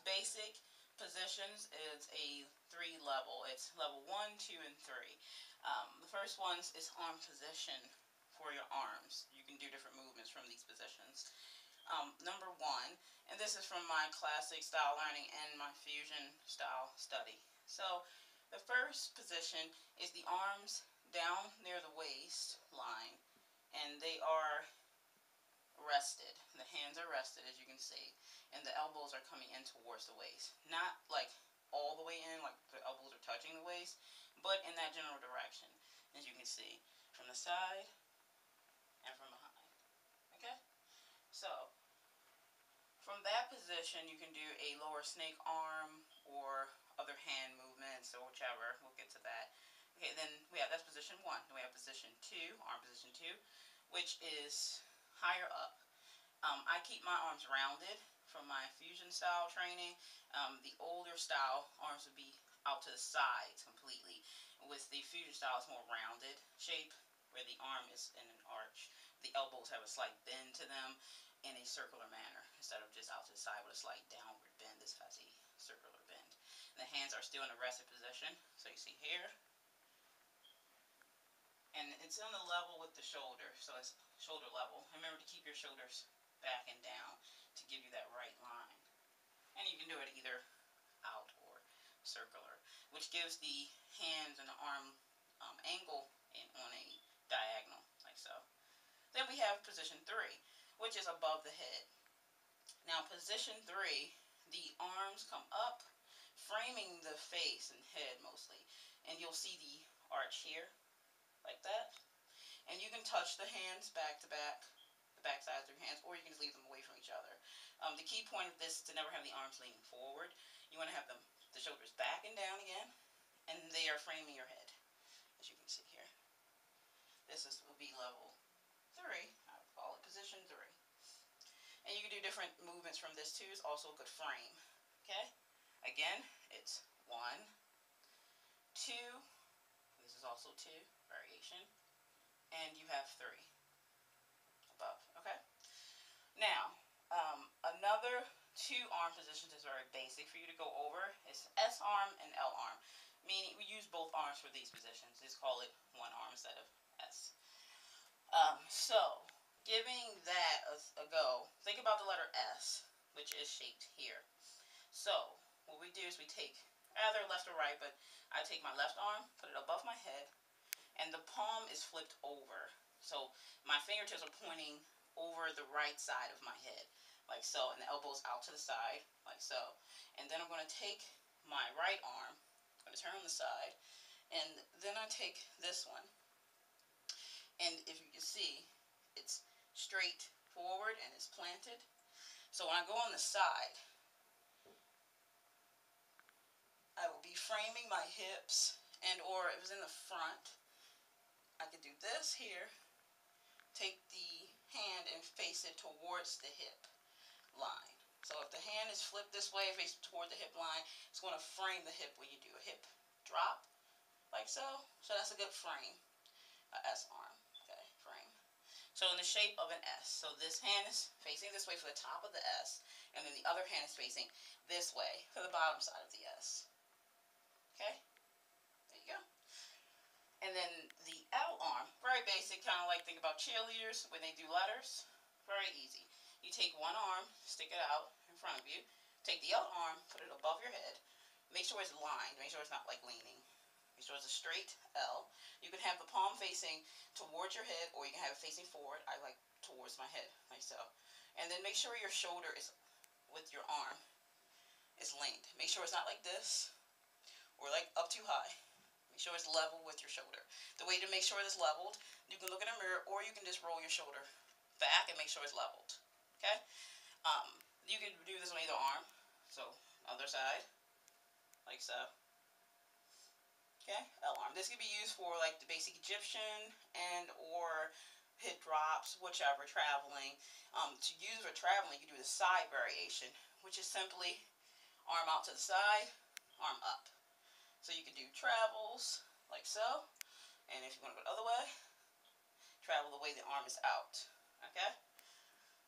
basic positions is a 3 level. It's level 1, 2, and 3. The first one is arm position for your arms. You can do different movements from these positions. Number 1, and this is from my classic style learning and my fusion style study. So the first position is the arms down near the waist line, and they are rested. The hands are rested, as you can see, and the elbows are coming in towards the waist. Not like all the way in, like the elbows are touching the waist, but in that general direction, as you can see, from the side and from behind. Okay? So, from that position, you can do a lower snake arm or other hand movements or whichever. We'll get to that. Okay, then we have, that's position 1. Then we have position 2, arm position 2, which is higher up. I keep my arms rounded from my fusion style training. The older style arms would be out to the sides completely. With the fusion style, it's more rounded shape where the arm is in an arch. The elbows have a slight bend to them in a circular manner instead of just out to the side with a slight downward bend. This has a circular bend. And the hands are still in a rested position. So you see here. And it's on the level with the shoulder, so it's shoulder level. Remember to keep your shoulders back and down to give you that right line. And you can do it either out or circular, which gives the hands and the arm angle on a diagonal, like so. Then we have position 3, which is above the head. Now position 3, the arms come up, framing the face and head mostly. And you'll see the arch here, like that. And you can touch the hands back to back, the back sides of your hands, or you can just leave them away from each other. The key point of this is to never have the arms leaning forward. You want to have the shoulders back and down again, and they are framing your head, as you can see here. This will be level 3. I would call it position 3. And you can do different movements from this too. It's also a good frame. Okay? Again, it's 1, 2. This is also 2, variation. And you have 3 above. Okay? Now, another 2 arm positions is very basic for you to go over. It's S arm and L arm. Meaning we use both arms for these positions. Just call it 1 arm instead of S. So, giving that a go, think about the letter S, which is shaped here. So, what we do is we take either left or right, but I take my left arm, put it above my head, and the palm is flipped over. So, my fingertips are pointing over the right side of my head, like so, and the elbows out to the side, like so. And then I'm going to take my right arm, I'm going to turn on the side, and then I take this one. And if you can see, it's straight forward and it's planted. So when I go on the side, I will be framing my hips, and or if it's in the front, I could do this here, take the hand and face it towards the hip line. So if the hand is flipped this way, face toward the hip line, it's going to frame the hip when you do a hip drop, like so. So that's a good frame, S arm. Okay, frame. So in the shape of an S. So this hand is facing this way for the top of the S, and then the other hand is facing this way for the bottom side of the S. Okay? There you go. And then the L arm, very basic, kind of like think about cheerleaders when they do letters. Very easy. You take one arm, stick it out in front of you, take the other arm, put it above your head, make sure it's lined, make sure it's not like leaning. Make sure it's a straight L. You can have the palm facing towards your head, or you can have it facing forward. I like towards my head, like so. And then make sure your shoulder is, with your arm, is linked. Make sure it's not like this, or like up too high. Make sure it's level with your shoulder. The way to make sure it's leveled, you can look in a mirror, or you can just roll your shoulder back and make sure it's leveled. Okay? You can do this on either arm. So, other side, like so. Okay, L arm. This could be used for like the basic Egyptian and or hip drops, whichever, traveling. To use for traveling, you can do the side variation, which is simply arm out to the side, arm up. So you can do travels like so, and if you want to go the other way, travel the way the arm is out. Okay?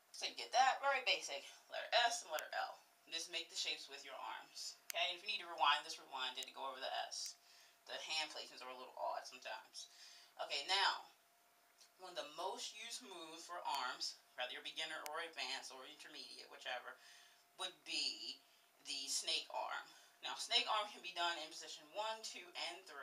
So you get that, very basic. Letter S and letter L. Just make the shapes with your arms. Okay, and if you need to rewind this, rewind it to go over the S. The hand placements are a little odd sometimes. Okay, now, one of the most used moves for arms, whether you're beginner or advanced or intermediate, whichever, would be the snake arm. Now, snake arm can be done in position 1, 2, and 3,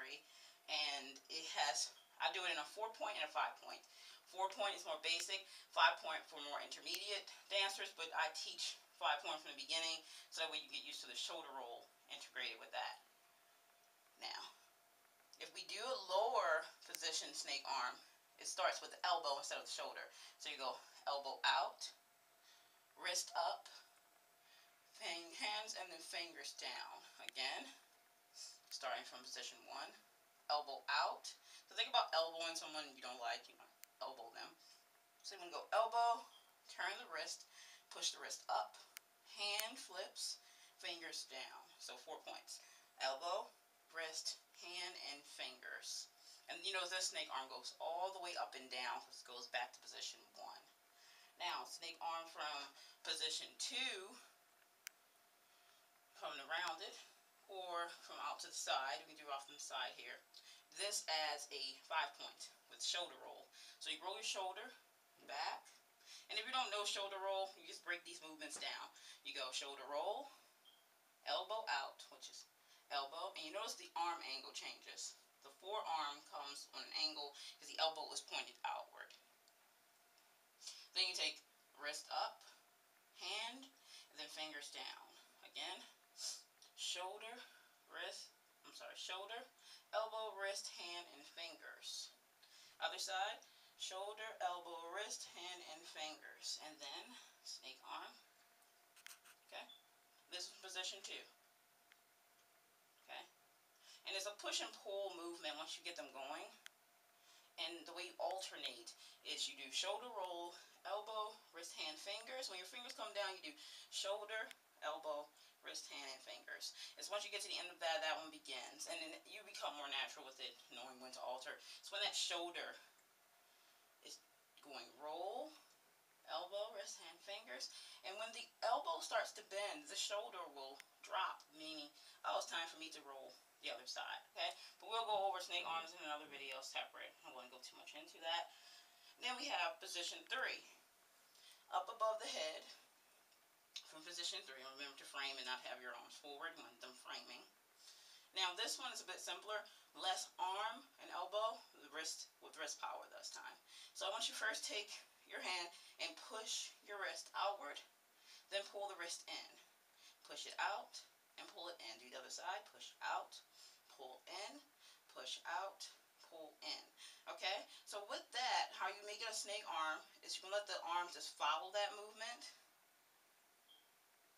and it has, I do it in a 4-point and a 5-point. 4-point is more basic, 5-point for more intermediate dancers, but I teach 5-point from the beginning, so that way you get used to the shoulder roll integrated with that. Now, if we do a lower position snake arm, it starts with the elbow instead of the shoulder. So you go elbow out, wrist up, hands and then fingers down. Again, starting from position 1, elbow out. So think about elbowing someone you don't like, elbow them. So you want to go elbow, turn the wrist, push the wrist up, hand flips, fingers down. So 4 points. Elbow, wrist, hand, and fingers. And you know this snake arm goes all the way up and down because it goes back to position 1. Now, snake arm from position 2, from the rounded, or from out to the side. We can do off from the side here. This adds a 5-point with shoulder roll. So you roll your shoulder back. And if you don't know shoulder roll, you just break these movements down. You go shoulder roll, elbow out, which is elbow, and you notice the arm angle changes. The forearm comes on an angle because the elbow is pointed outward. Then you take wrist up, hand, and then fingers down. Again, shoulder, shoulder, elbow, wrist, hand, and fingers. Other side, shoulder, elbow, wrist, hand, and fingers. And then snake arm. Okay, this is position 2. Okay. And it's a push and pull movement once you get them going. And the way you alternate is you do shoulder roll, elbow, wrist, hand, fingers. When your fingers come down, you do shoulder, elbow, wrist, hand, and fingers. It's once you get to the end of that, that one begins. And then you become more natural with it, knowing when to alter. So when that shoulder is going roll, elbow, wrist, hand, fingers. And when the elbow starts to bend, the shoulder will drop, meaning, oh, it's time for me to roll the other side, okay? But we'll go over snake arms in another video separate. I won't go too much into that. Then we have position 3. Up above the head, from position 3, remember to frame and not have your arms forward, you want them framing. Now this one is a bit simpler, less arm and elbow, the wrist with wrist power this time. So I want you first take your hand and push your wrist outward, then pull the wrist in. Push it out and pull it in. Do the other side, push out, pull in, push out, pull in. Okay, so with that, how you make it a snake arm is you can let the arms just follow that movement.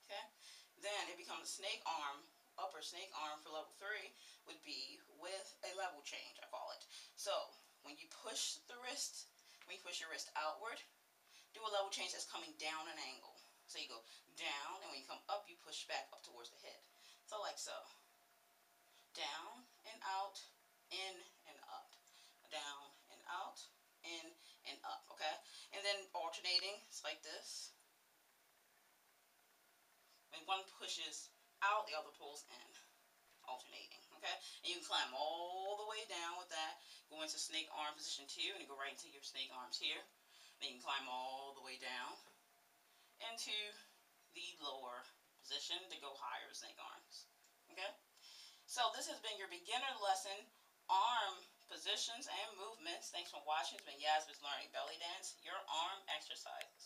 Okay, then it becomes a snake arm. Upper snake arm for level 3 would be with a level change, I call it. So when you push the wrist, when you push your wrist outward, do a level change that's coming down an angle. So you go down, and when you come up, you push back up towards the head. So like so. Down and out, in and up. Down and out, in and up, okay? And then alternating, it's like this. When one pushes out, the other pulls in. Alternating, okay? And you can climb all the way down with that. Go into snake arm position 2, and you go right into your snake arms here. Then you can climb all the way down into the lower position to go higher snake arms. Okay? So this has been your beginner lesson, arm positions and movements. Thanks for watching. It's been Yasmin's Learning Belly Dance, your arm exercise.